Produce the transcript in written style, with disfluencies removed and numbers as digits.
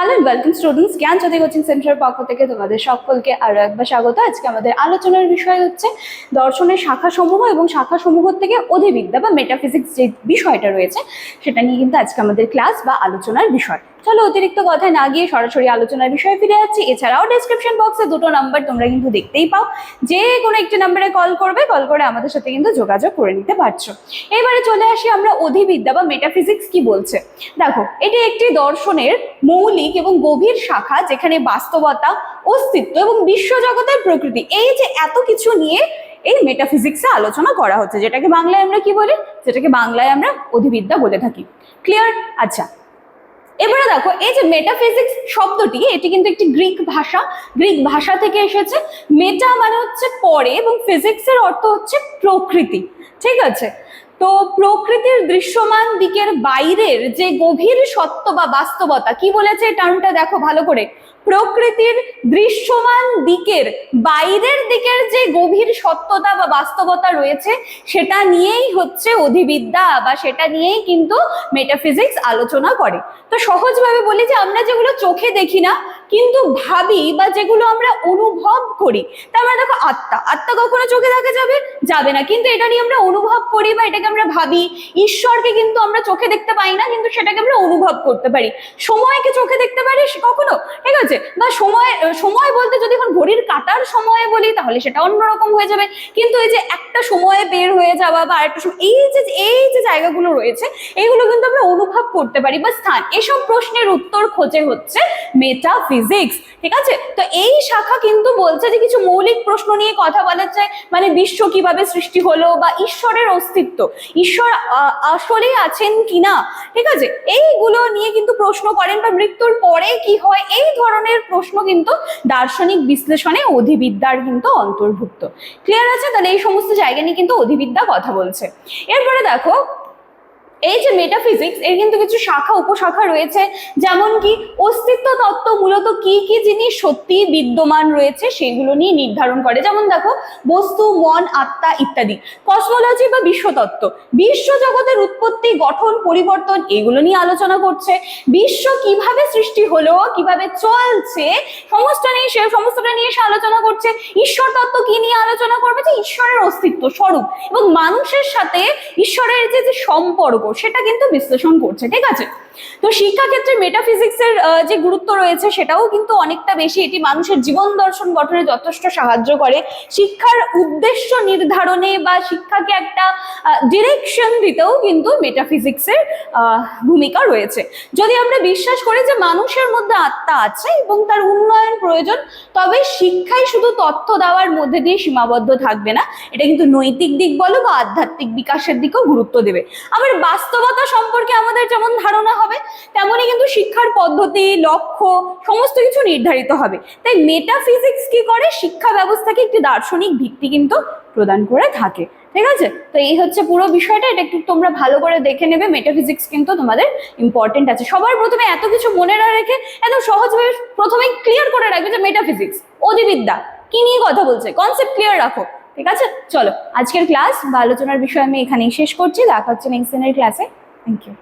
Hello and welcome students, Gyanjyoti coaching সেন্টারের পক্ষ থেকে তোমাদের সকলকে আরো একবার স্বাগত। আজকে আমাদের আলোচনার বিষয় হচ্ছে দর্শনের শাখাসমূহ এবং শাখাসমূহ থেকে অধিবিদ্যা বা মেটাফিজিক্স যে বিষয়টা রয়েছে সেটা নিয়ে কিন্তু আজকে আমাদের ক্লাস বা আলোচনার বিষয়। চলো অতিরিক্ত কথায় না গিয়ে সরাসরি আলোচনার বিষয়ে ফিরে যাচ্ছি। এছাড়াও ডেসক্রিপশন বক্সে দুটো নাম্বার তোমরা কিন্তু দেখতেই পাও, যে কোনো একটি নাম্বারে কল করবে, কল করে আমাদের সাথে কিন্তু যোগাযোগ করে নিতে পারছো। এবারে চলে আসি আমরা অধিবিদ্যা বা মেটাফিজিক্স কি বলছে। দেখো, এটি একটি দর্শনের মৌলিক এবং গভীর শাখা, যেখানে বাস্তবতা, অস্তিত্ব এবং বিশ্বজগতের প্রকৃতি এই যে এত কিছু নিয়ে এই মেটাফিজিক্সে আলোচনা করা হচ্ছে, যেটাকে বাংলায় আমরা কি বলি, যেটাকে বাংলায় আমরা অধিবিদ্যা বলে থাকি। ক্লিয়ার? আচ্ছা, এবারে দেখো, এই যে মেটাফিজিক্স শব্দটি, এটি কিন্তু একটি গ্রিক ভাষা থেকে এসেছে। মেটা মানে হচ্ছে পরে, এবং ফিজিক্সের অর্থ হচ্ছে প্রকৃতি। ঠিক আছে, তো প্রকৃতির দৃশ্যমান দিকের বাইরের যে গভীর সত্য বা বাস্তবতা, কি বলেছে টার্মটা দেখো ভালো করে, প্রকৃতির দৃশ্যমান দিকের বাইরের দিকের যে গভীর সত্যতা বা বাস্তবতা রয়েছে সেটা নিয়েই হচ্ছে অধিবিদ্যা, বা সেটা নিয়েই কিন্তু মেটাফিজিক্স আলোচনা করে। তো সহজভাবে বলি যে আমরা যেগুলো চোখে দেখি না কিন্তু ভাবি, বা যেগুলো আমরা অনুভব করি, তার মানে দেখো আত্মা কখনো চোখে দেখা যাবে না, কিন্তু এটা নিয়ে আমরা অনুভব করি বা এটাকে আমরা ভাবি। ঈশ্বরকে কিন্তু আমরা চোখে দেখতে পাই না, কিন্তু সেটাকে আমরা অনুভব করতে পারি। সময়কে চোখে দেখতে পারি কখনো, ঠিক আছে, বা সময় বলতে যদি এখন ঘড়ির কাটার সময় বলি তাহলে সেটা অন্যরকম হয়ে যাবে, কিন্তু এই যে একটা সময়ে বের হয়ে যাওয়া বা আরেকটা সময়, এই যে জায়গাগুলো রয়েছে এইগুলো কিন্তু আমরা অনুভব করতে পারি বা স্থান, এসব প্রশ্নের উত্তর খোঁজে হচ্ছে মেটাফিজিক্স। ঠিক আছে, তো এই শাখা কিন্তু বলছে যে কিছু মৌলিক প্রশ্ন নিয়ে কথা বলা যায়, মানে বিশ্ব কিভাবে সৃষ্টি হলো, বা ঈশ্বরের অস্তিত্ব, ঈশ্বর আসলেই আছেন কিনা, ঠিক আছে, এইগুলো নিয়ে কিন্তু প্রশ্ন করেন, বা মৃত্যুর পরে কি হয়, এই ধরনের প্রশ্ন কিন্তু দার্শনিক বিশ্লেষণে অধিবিদ্যার কিন্তু অন্তর্ভুক্ত। ক্লিয়ার আছে? তাহলে এই সমস্ত জায়গা নিয়ে কিন্তু অধিবিদ্যা কথা বলছে। এরপরে দেখো, এই যে মেটাফিজিক্স এর কিন্তু কিছু শাখা উপশাখা রয়েছে, যেমন কি অস্তিত্ব তত্ত্ব মূলত কি কি জিনিস সত্যি বিদ্যমান রয়েছে সেগুলো নিয়ে নির্ধারণ করে। যেমন দেখো, বস্তু, মন, আত্মা ইত্যাদি। কসমোলজি বা বিশ্বতত্ত্ব, বিশ্ব জগতের উৎপত্তি, গঠন, পরিবর্তন এগুলো নিয়ে আলোচনা করছে। বিশ্ব কিভাবে সৃষ্টি হলো, কিভাবে চলছে, সমস্তটা নিয়ে সে আলোচনা করছে। ঈশ্বর তত্ত্ব কি নিয়ে আলোচনা করবে, যে ঈশ্বরের অস্তিত্ব, স্বরূপ এবং মানুষের সাথে ঈশ্বরের যে সম্পর্ক সেটা কিন্তু বিশ্লেষণ করছে। ঠিক আছে, তো শিক্ষা ক্ষেত্রে মেটাফিজিক্সের যে গুরুত্ব রয়েছে সেটাও কিন্তু অনেকটা বেশি। এটি মানুষের জীবন দর্শন গঠনে যথেষ্ট সাহায্য করে, শিক্ষার উদ্দেশ্য নির্ধারণে বা শিক্ষাকে একটা ডিরেকশন দিতেও কিন্তু মেটাফিজিক্সের ভূমিকা রয়েছে। যদি আমরা বিশ্বাস করি যে মানুষের মধ্যে আত্মা আছে এবং তার উন্নয়ন প্রয়োজন, তবে শিক্ষাই শুধু তথ্য দেওয়ার মধ্যে দিয়ে সীমাবদ্ধ থাকবে না, এটা কিন্তু নৈতিক দিক বলো বা আধ্যাত্মিক বিকাশের দিকেও গুরুত্ব দেবে। আবার বাস্তবতা সম্পর্কে আমাদের যেমন ধারণা হবে, তেমনই কিন্তু শিক্ষার পদ্ধতি, লক্ষ্য সমস্ত কিছু নির্ধারিত হবে। তাই মেটাফিজিক্স কি করে, শিক্ষা ব্যবস্থাকে একটি দার্শনিক ভিত্তি কিন্তু প্রদান করে থাকে। ঠিক আছে, তো এই হচ্ছে পুরো বিষয়টা, এটা একটু তোমরা ভালো করে দেখে নেবে। মেটাফিজিক্স কিন্তু তোমাদের ইম্পর্টেন্ট আছে। সবার প্রথমে এত কিছু মনে না রেখে একদম সহজভাবে প্রথমে ক্লিয়ার করে রাখবে যে মেটাফিজিক্স, অধিবিদ্যা কি নিয়ে কথা বলছে, কনসেপ্ট ক্লিয়ার রাখো। ঠিক আছে, চলো আজকের ক্লাস বা আলোচনার বিষয় আমি এখানেই শেষ করছি। দেখা হচ্ছে নেক্সট দিনের ক্লাসে। Thank you.